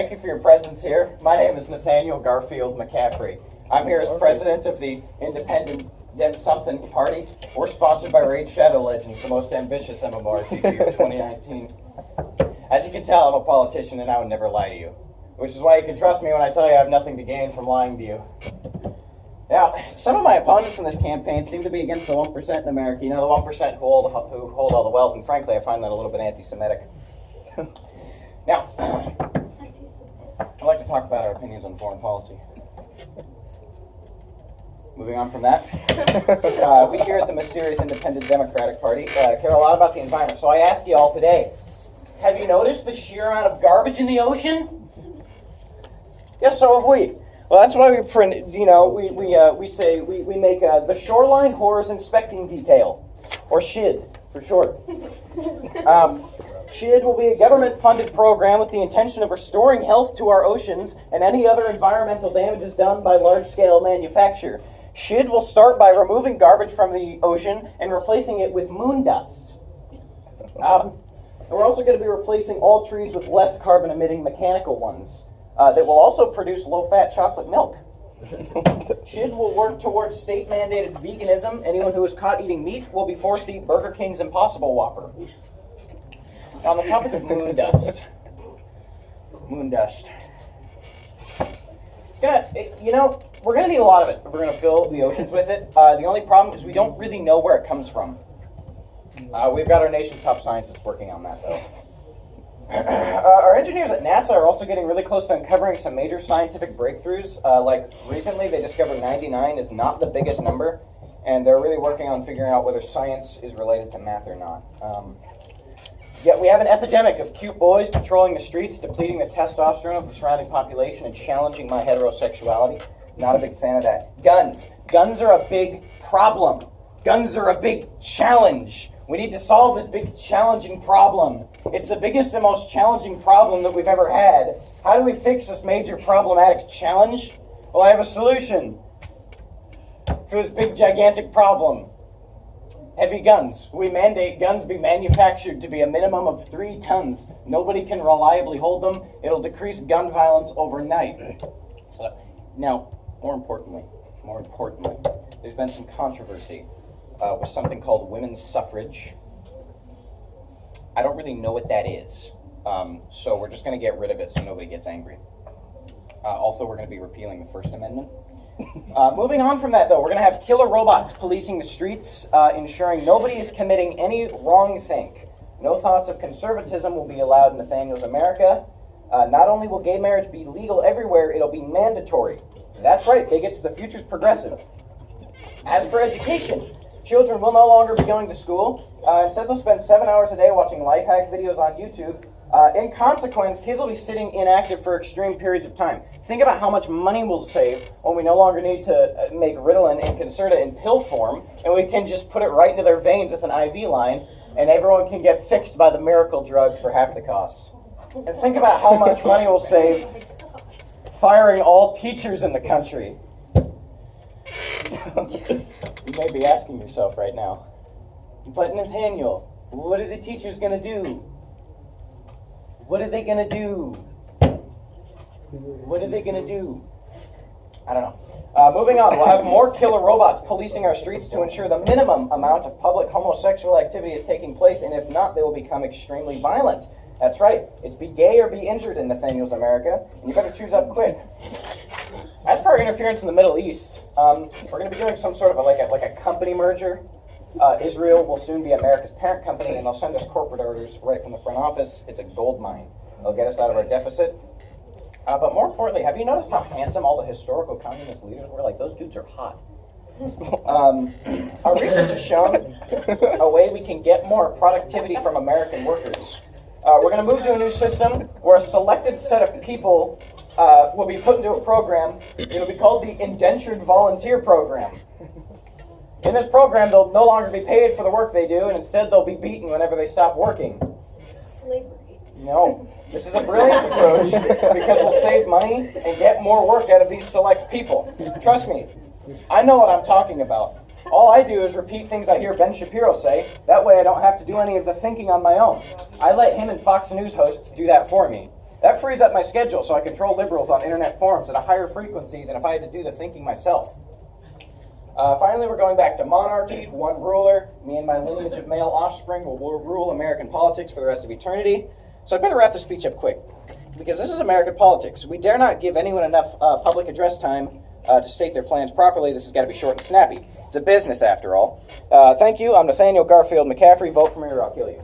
Thank you for your presence here. My name is Nathaniel Garfield McCaffrey. I'm here as president of the Independent Dem Something Party. We're sponsored by Raid Shadow Legends, the most ambitious MMORPG of 2019. As you can tell, I'm a politician and I would never lie to you, which is why you can trust me when I tell you I have nothing to gain from lying to you. Now, some of my opponents in this campaign seem to be against the 1% in America. You know, the 1% who hold all the wealth, and frankly, I find that a little bit anti-Semitic. Now, I'd like to talk about our opinions on foreign policy. Moving on from that, we here at the Mysterious Independent Democratic Party care a lot about the environment. So I ask you all today, have you noticed the sheer amount of garbage in the ocean? Yes, so have we. Well, that's why we print. We make the Shoreline Horrors Inspecting Detail, or SHID for short. SHID will be a government-funded program with the intention of restoring health to our oceans and any other environmental damages done by large-scale manufacture. SHID will start by removing garbage from the ocean and replacing it with moon dust. And we're also going to be replacing all trees with less carbon-emitting mechanical ones. That will also produce low-fat chocolate milk. SHID will work towards state-mandated veganism. Anyone who is caught eating meat will be forced to eat Burger King's Impossible Whopper. Now, on the topic of moon dust. Moon dust. We're gonna need a lot of it if we're gonna fill the oceans with it. The only problem is we don't really know where it comes from. We've got our nation's top scientists working on that, though. Our engineers at NASA are also getting really close to uncovering some major scientific breakthroughs. Like recently, they discovered 99 is not the biggest number, and they're really working on figuring out whether science is related to math or not. Yet we have an epidemic of cute boys patrolling the streets, depleting the testosterone of the surrounding population and challenging my heterosexuality. Not a big fan of that. Guns. Guns are a big problem. Guns are a big challenge. We need to solve this big challenging problem. It's the biggest and most challenging problem that we've ever had. How do we fix this major problematic challenge? Well, I have a solution for this big gigantic problem. Heavy guns. We mandate guns be manufactured to be a minimum of 3 tons. Nobody can reliably hold them. It'll decrease gun violence overnight. Now, more importantly, there's been some controversy with something called women's suffrage. I don't really know what that is, so we're just going to get rid of it so nobody gets angry. Also, we're going to be repealing the First Amendment. Moving on from that, though, we're going to have killer robots policing the streets, ensuring nobody is committing any wrong thing. No thoughts of conservatism will be allowed in Nathaniel's America. Not only will gay marriage be legal everywhere, it'll be mandatory. That's right, bigots, the future's progressive. As for education, children will no longer be going to school. Instead, they'll spend 7 hours a day watching life hack videos on YouTube. In consequence, kids will be sitting inactive for extreme periods of time. Think about how much money we'll save when we no longer need to make Ritalin and Concerta in pill form, and we can just put it right into their veins with an IV line, and everyone can get fixed by the miracle drug for half the cost. And think about how much money we'll save firing all teachers in the country. You may be asking yourself right now, but Nathaniel, what are the teachers going to do? What are they going to do? What are they going to do? I don't know. Moving on, we'll have more killer robots policing our streets to ensure the minimum amount of public homosexual activity is taking place, and if not, they will become extremely violent. That's right. It's be gay or be injured in Nathaniel's America, and you better choose up quick. As for our interference in the Middle East, we're going to be doing some sort of like a company merger. Israel will soon be America's parent company, and they'll send us corporate orders right from the front office. It's a gold mine. It'll get us out of our deficit. But more importantly, have you noticed how handsome all the historical communist leaders were? Like, those dudes are hot. Our research has shown a way we can get more productivity from American workers. We're going to move to a new system where a selected set of people will be put into a program. It'll be called the Indentured Volunteer Program. In this program, they'll no longer be paid for the work they do, and instead they'll be beaten whenever they stop working. Slavery. No. This is a brilliant approach because we'll save money and get more work out of these select people. Trust me, I know what I'm talking about. All I do is repeat things I hear Ben Shapiro say. That way I don't have to do any of the thinking on my own. I let him and Fox News hosts do that for me. That frees up my schedule so I can troll liberals on internet forums at a higher frequency than if I had to do the thinking myself. Finally, we're going back to monarchy, one ruler. Me and my lineage of male offspring will rule American politics for the rest of eternity. So I better wrap this speech up quick, because this is American politics. We dare not give anyone enough public address time to state their plans properly. This has got to be short and snappy. It's a business, after all. Thank you. I'm Nathaniel Garfield McCaffrey. Vote for me or I'll kill you.